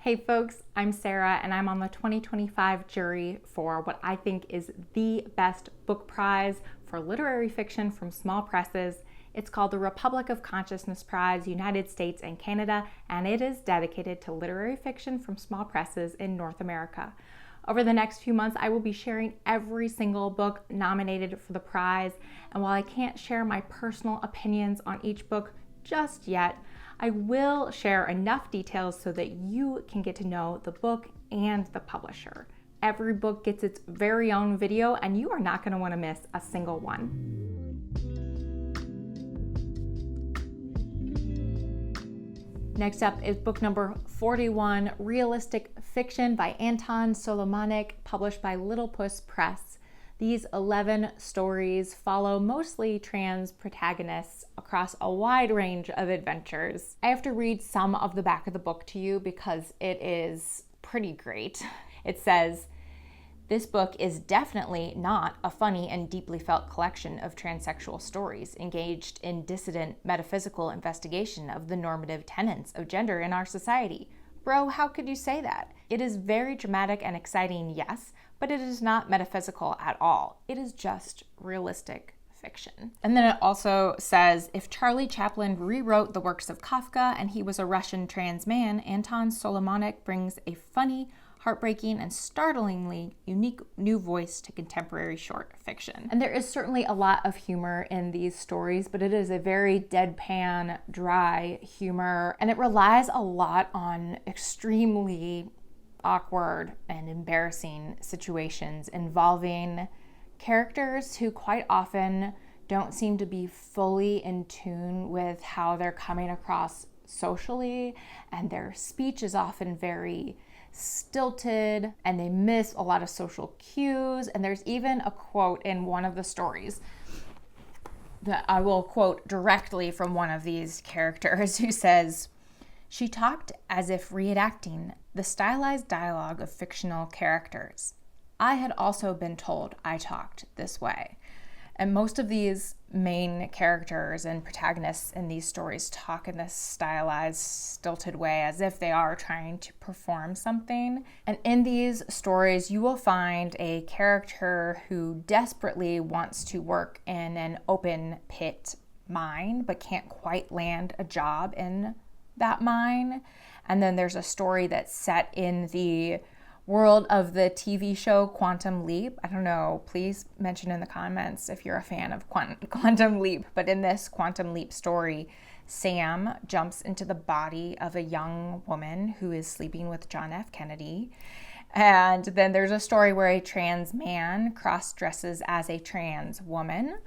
Hey folks, I'm Sarah and I'm on the 2025 jury for what I think is the best book prize for literary fiction from small presses. It's called the Republic of Consciousness Prize, United States and Canada, and it is dedicated to literary fiction from small presses in North America. Over the next few months, I will be sharing every single book nominated for the prize, and while I can't share my personal opinions on each book just yet, I will share enough details so that you can get to know the book and the publisher. Every book gets its very own video, and you are not going to want to miss a single one. Next up is book number 41, Realistic Fiction by Anton Solomonik, published by LittlePuss Press. These 11 stories follow mostly trans protagonists across a wide range of adventures. I have to read some of the back of the book to you because it is pretty great. It says, "This book is definitely not a funny and deeply felt collection of transsexual stories engaged in dissident metaphysical investigation of the normative tenets of gender in our society." Bro, how could you say that? It is very dramatic and exciting, yes, but it is not metaphysical at all. It is just realistic fiction. And then it also says, if Charlie Chaplin rewrote the works of Kafka and he was a Russian trans man, Anton Solomonik brings a funny, heartbreaking, and startlingly unique new voice to contemporary short fiction. And there is certainly a lot of humor in these stories, but it is a very deadpan, dry humor, and it relies a lot on extremely awkward and embarrassing situations involving characters who quite often don't seem to be fully in tune with how they're coming across socially, and their speech is often very stilted and they miss a lot of social cues. And there's even a quote in one of the stories that I will quote directly from one of these characters who says, "She talked as if reenacting the stylized dialogue of fictional characters. I had also been told I talked this way." And most of these main characters and protagonists in these stories talk in this stylized, stilted way as if they are trying to perform something. And in these stories, you will find a character who desperately wants to work in an open pit mine, but can't quite land a job in that mine. And then there's a story that's set in the world of the TV show Quantum Leap. I don't know, please mention in the comments if you're a fan of Quantum Leap. But in this Quantum Leap story, Sam jumps into the body of a young woman who is sleeping with John F. Kennedy. And then there's a story where a trans man cross-dresses as a trans woman.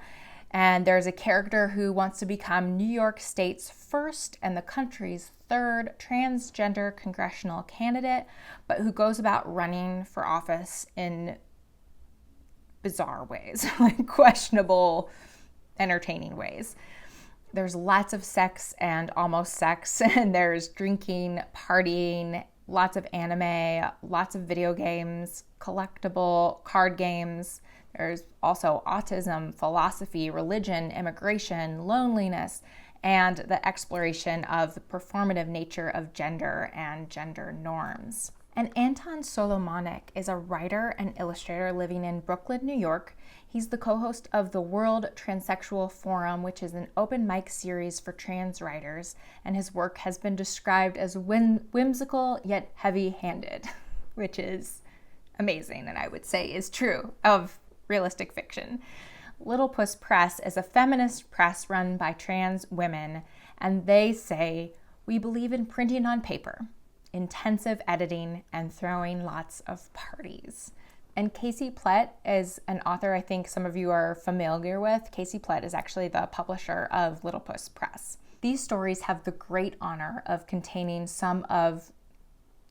And there's a character who wants to become New York State's first and the country's third transgender congressional candidate, but who goes about running for office in bizarre ways, like questionable, entertaining ways. There's lots of sex and almost sex, and there's drinking, partying, lots of anime, lots of video games, collectible card games. There's also autism, philosophy, religion, immigration, loneliness, and the exploration of the performative nature of gender and gender norms. And Anton Solomonik is a writer and illustrator living in Brooklyn, New York. He's the co-host of the World Transsexual Forum, which is an open mic series for trans writers, and his work has been described as whimsical yet heavy-handed, which is amazing, and I would say is true of realistic fiction. LittlePuss Press is a feminist press run by trans women, and they say, "We believe in printing on paper, intensive editing, and throwing lots of parties." And Casey Plett is an author I think some of you are familiar with. Casey Plett is actually the publisher of LittlePuss Press. These stories have the great honor of containing some of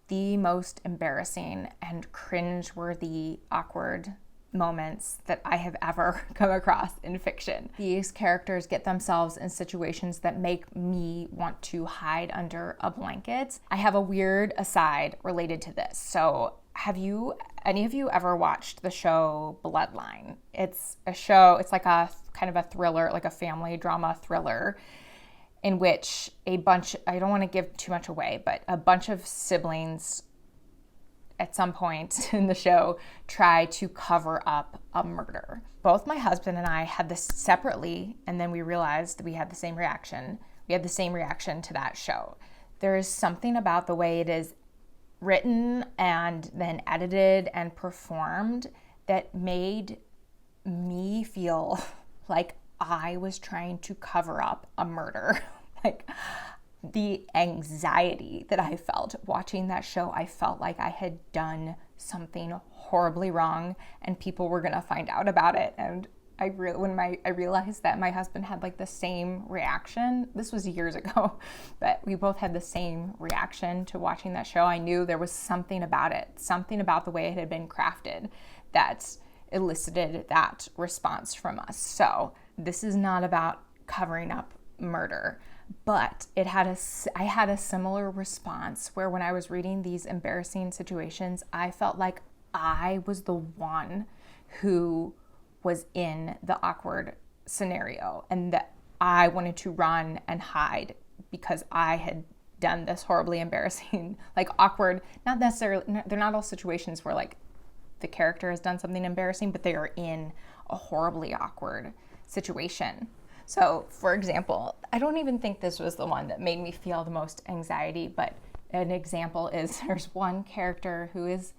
the most embarrassing and cringe-worthy, awkward moments that I have ever come across in fiction. These characters get themselves in situations that make me want to hide under a blanket. I have a weird aside related to this. So have any of you ever watched the show Bloodline? It's a show, it's like a kind of a thriller, like a family drama thriller. in which a bunch, I don't want to give too much away, but a bunch of siblings at some point in the show try to cover up a murder. Both my husband and I had this separately, and then we realized we had the same reaction. We had the same reaction to that show. There is something about the way it is written and then edited and performed that made me feel like I was trying to cover up a murder. Like, the anxiety that I felt watching that show, I felt like I had done something horribly wrong and people were gonna find out about it. And I realized that my husband had like the same reaction. This was years ago, but we both had the same reaction to watching that show. I knew there was something about it, something about the way it had been crafted that elicited that response from us. So this is not about covering up murder, but I had a similar response where when I was reading these embarrassing situations, I felt like I was the one who was in the awkward scenario and that I wanted to run and hide because I had done this horribly embarrassing, like awkward, not necessarily, they're not all situations where like the character has done something embarrassing, but they are in a horribly awkward situation. So, for example, I don't even think this was the one that made me feel the most anxiety, but an example is there's one character who is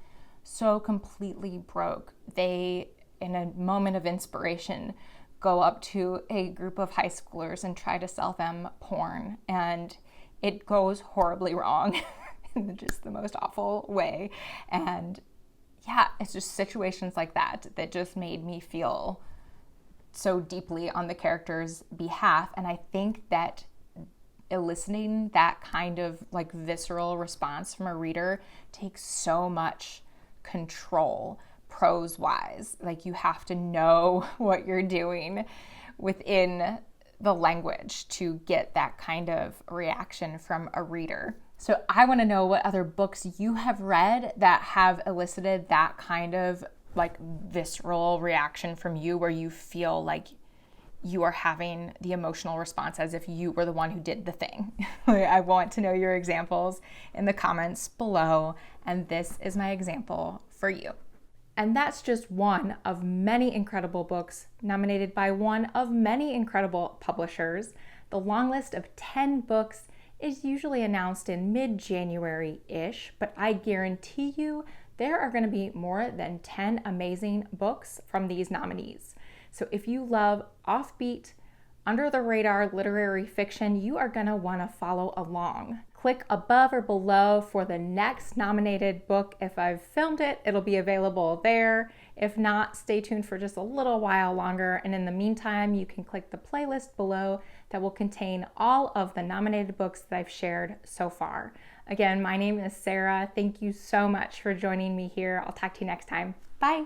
so completely broke. They, in a moment of inspiration, go up to a group of high schoolers and try to sell them porn, and it goes horribly wrong in just the most awful way. And yeah, it's just situations like that that just made me feel so deeply on the character's behalf. And I think that eliciting that kind of like visceral response from a reader takes so much control prose-wise. Like, you have to know what you're doing within the language to get that kind of reaction from a reader. So I want to know what other books you have read that have elicited that kind of like visceral reaction from you, where you feel like you are having the emotional response as if you were the one who did the thing. I want to know your examples in the comments below, and this is my example for you. And that's just one of many incredible books nominated by one of many incredible publishers. The long list of 10 books is usually announced in mid-January-ish, but I guarantee you there are going to be more than 10 amazing books from these nominees. So if you love offbeat, under-the-radar literary fiction, you are going to want to follow along. Click above or below for the next nominated book. If I've filmed it, it'll be available there. If not, stay tuned for just a little while longer. And in the meantime, you can click the playlist below that will contain all of the nominated books that I've shared so far. Again, my name is Sarah. Thank you so much for joining me here. I'll talk to you next time. Bye.